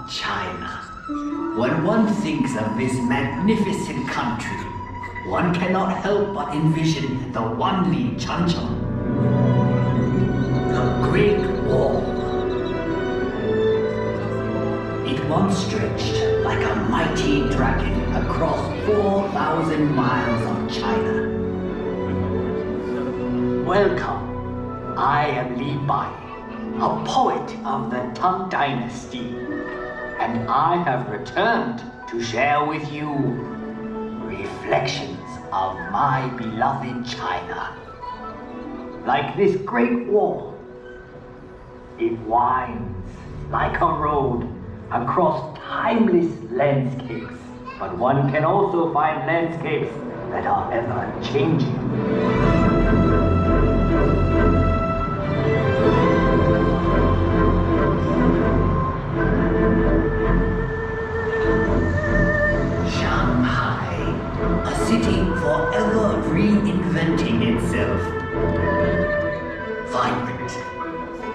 China. When one thinks of this magnificent country, one cannot help but envision the Wanli Changcheng, the Great Wall. It once stretched like a mighty dragon across 4,000 miles of China. Welcome. I am Li Bai, a poet of the Tang Dynasty, and I have returned to share with you reflections of my beloved China. Like this great wall, it winds like a road across timeless landscapes, but one can also find landscapes that are ever changing. Shanghai, a city forever reinventing itself. Vibrant,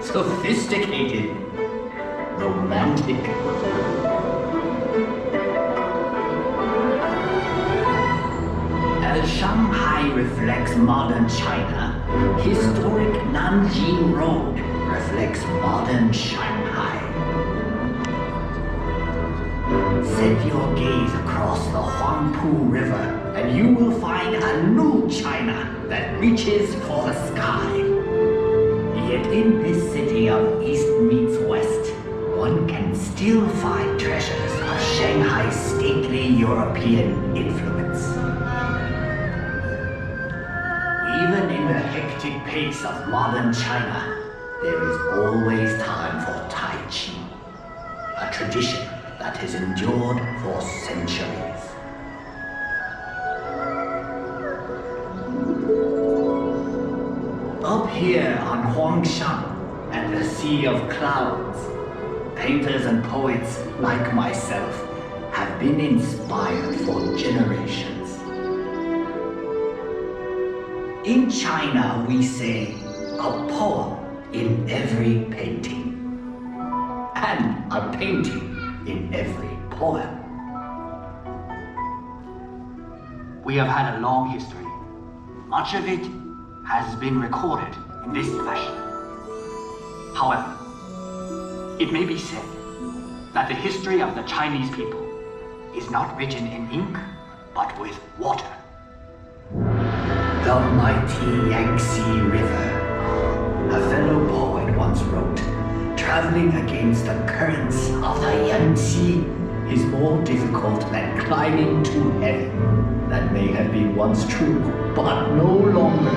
sophisticated, romantic. As Shanghai reflects modern China, historic Nanjing Road reflects modern Shanghai. Set your gaze across the Huangshan River and you will find a new China that reaches for the sky. Yet in this city of East meets West, one can still find treasures of Shanghai's stately European influence. Even in the hectic pace of modern China, there is always time for Tai Chi, a tradition that has endured for centuries. Up here on Huangshan and the Sea of Clouds, painters and poets like myself have been inspired for generations. In China, we say, a poem in every painting, and a painting in every poem. We have had a long history. Much of it has been recorded in this fashion. However, it may be said that the history of the Chinese people is not written in ink, but with water. The mighty Yangtze River. A fellow poet once wrote, traveling against the currents of the Yangtze is more difficult than climbing to heaven. That may have been once true, but no longer.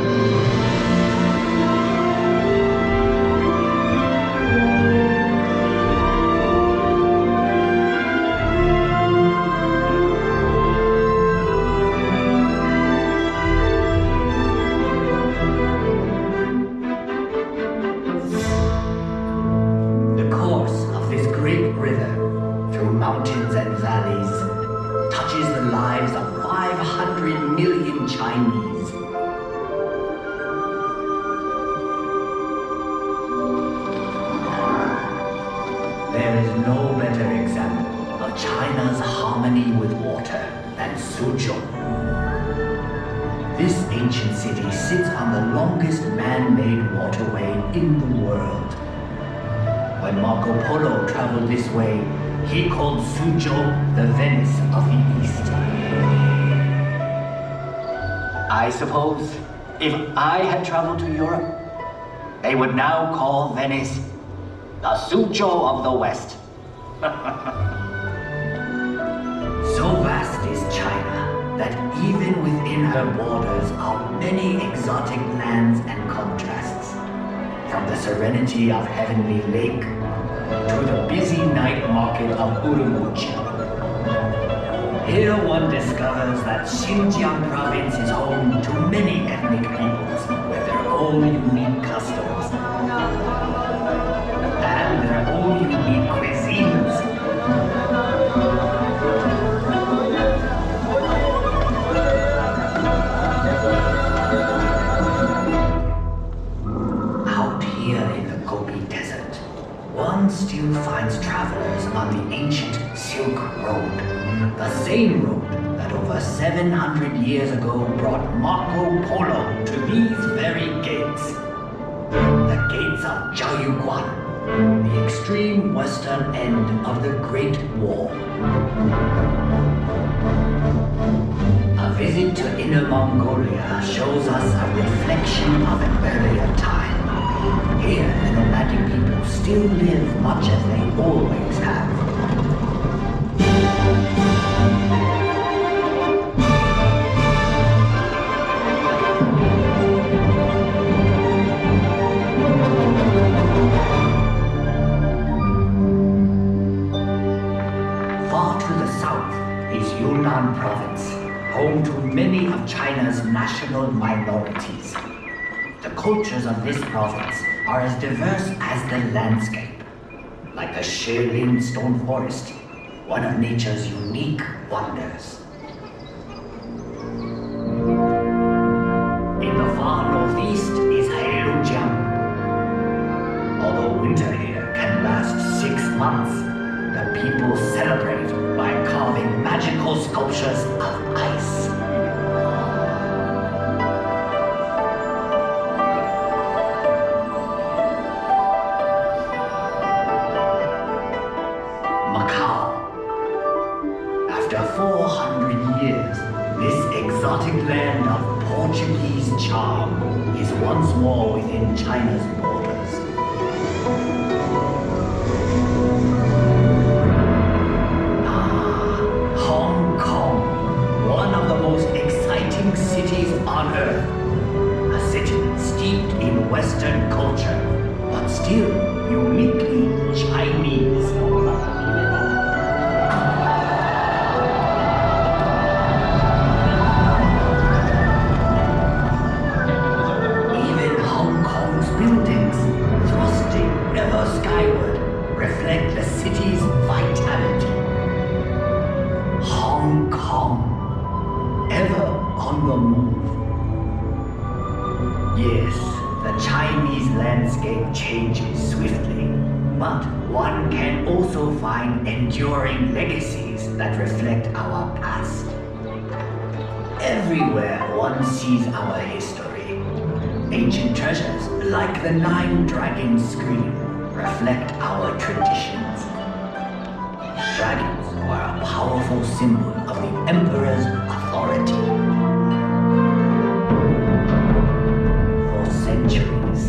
Mountains and valleys touches the lives of 500 million Chinese. There is no better example of China's harmony with water than Suzhou. This ancient city sits on the longest man-made waterway in the world. When Marco Polo traveled this way, he called Suzhou the Venice of the East. I suppose if I had traveled to Europe, they would now call Venice the Suzhou of the West. So vast is China that even within her borders are many exotic lands and contrasts. From the serenity of Heavenly Lake to the busy night market of Urumqi. Here one discovers that Xinjiang Province is home to many ethnic peoples with their own unique customs and their own unique cuisines. Out here in the Gobi Desert, one still finds travelers on the ancient Silk Road. The same road that over 700 years ago brought Marco Polo to these very gates. The gates of Zhaoyuguan, the extreme western end of the Great Wall. A visit to Inner Mongolia shows us a reflection of an earlier time. Here, the nomadic people still live much as they always have. Far to the south is Yunnan Province, home to many of China's national minorities. The cultures of this province are as diverse as the landscape, like the Shilin stone forest, one of nature's unique wonders. In the far northeast is Heilongjiang. Although winter here can last 6 months, the people celebrate by carving magical sculptures of ice. After 400 years, this exotic land of Portuguese charm is once more within China's borders. Hong Kong, one of the most exciting cities on earth. A city steeped in Western culture, but still uniquely Chinese. Buildings, thrusting ever skyward, reflect the city's vitality. Hong Kong, ever on the move. Yes, the Chinese landscape changes swiftly, but one can also find enduring legacies that reflect our past. Everywhere one sees our history. Ancient treasures, like the 9 dragon screen, reflect our traditions. Dragons were a powerful symbol of the emperor's authority. For centuries,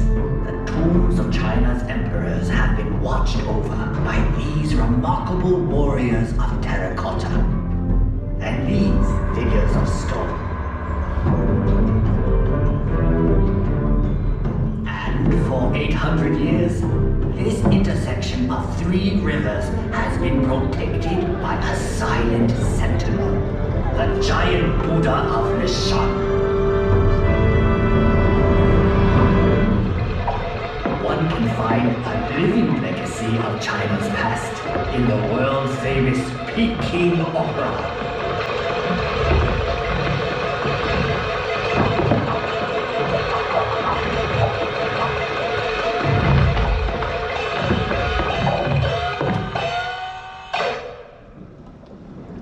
the tombs of China's emperors have been watched over by these remarkable warriors of terracotta and these figures of stone. For 800 years, this intersection of 3 rivers has been protected by a silent sentinel, the giant Buddha of Lishan. One can find a living legacy of China's past in the world-famous Peking Opera.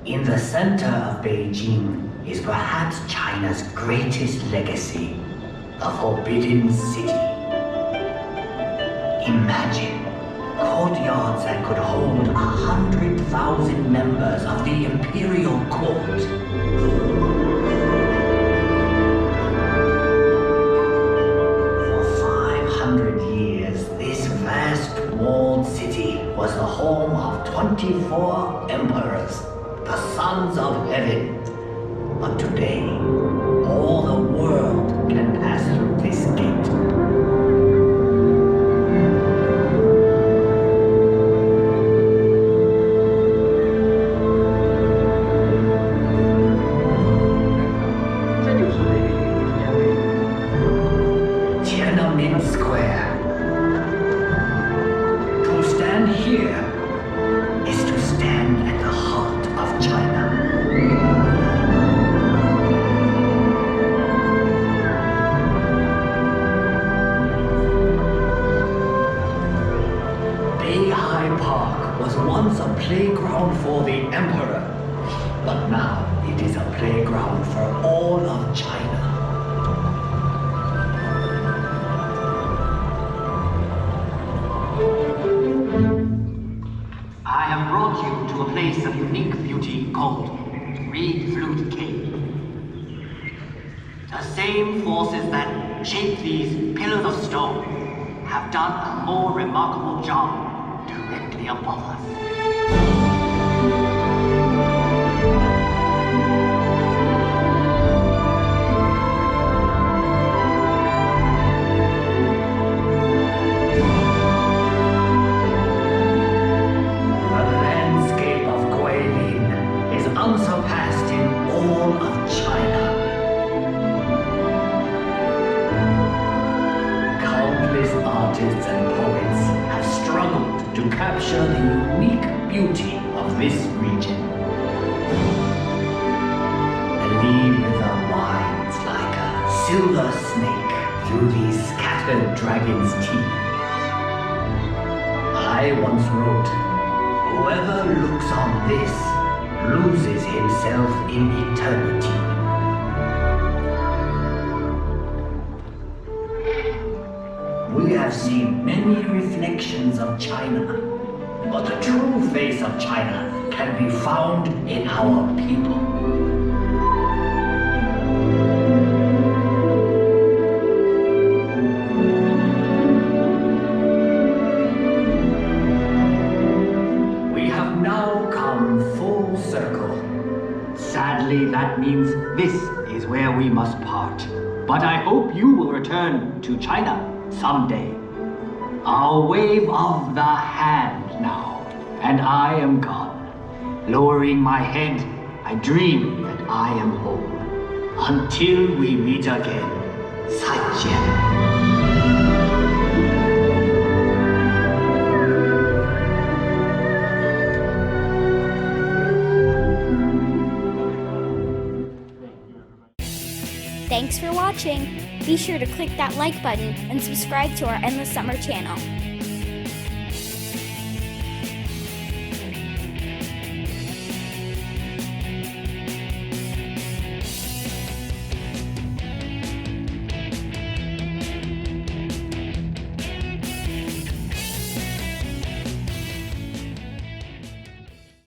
In the center of Beijing is perhaps China's greatest legacy, the Forbidden City. Imagine courtyards that could hold 100,000 members of the imperial court. For 500 years, this vast walled city was the home of 24 emperors, the sons of heaven. But today, all the world can pass through this gate. Tiananmen Square. To stand here is to stand at the heart of China. Bai Park was once a playground for the Emperor, but now it is a playground for all of China. I have brought you to a place of unique beauty called Reed Flute Cave. The same forces that shape these pillars of stone have done a more remarkable job directly above us. Unsurpassed in all of China. Countless artists and poets have struggled to capture the unique beauty of this region. The Li River winds like a silver snake through these scattered dragon's teeth. I once wrote, "Whoever looks on this loses himself in eternity." We have seen many reflections of China, but the true face of China can be found in our people. We have now come full circle. Sadly, that means this is where we must part. But I hope you will return to China someday. I'll wave of the hand now, and I am gone. Lowering my head, I dream that I am home. Until we meet again, 再见. Thanks for watching! Be sure to click that like button and subscribe to our Endless Summer channel.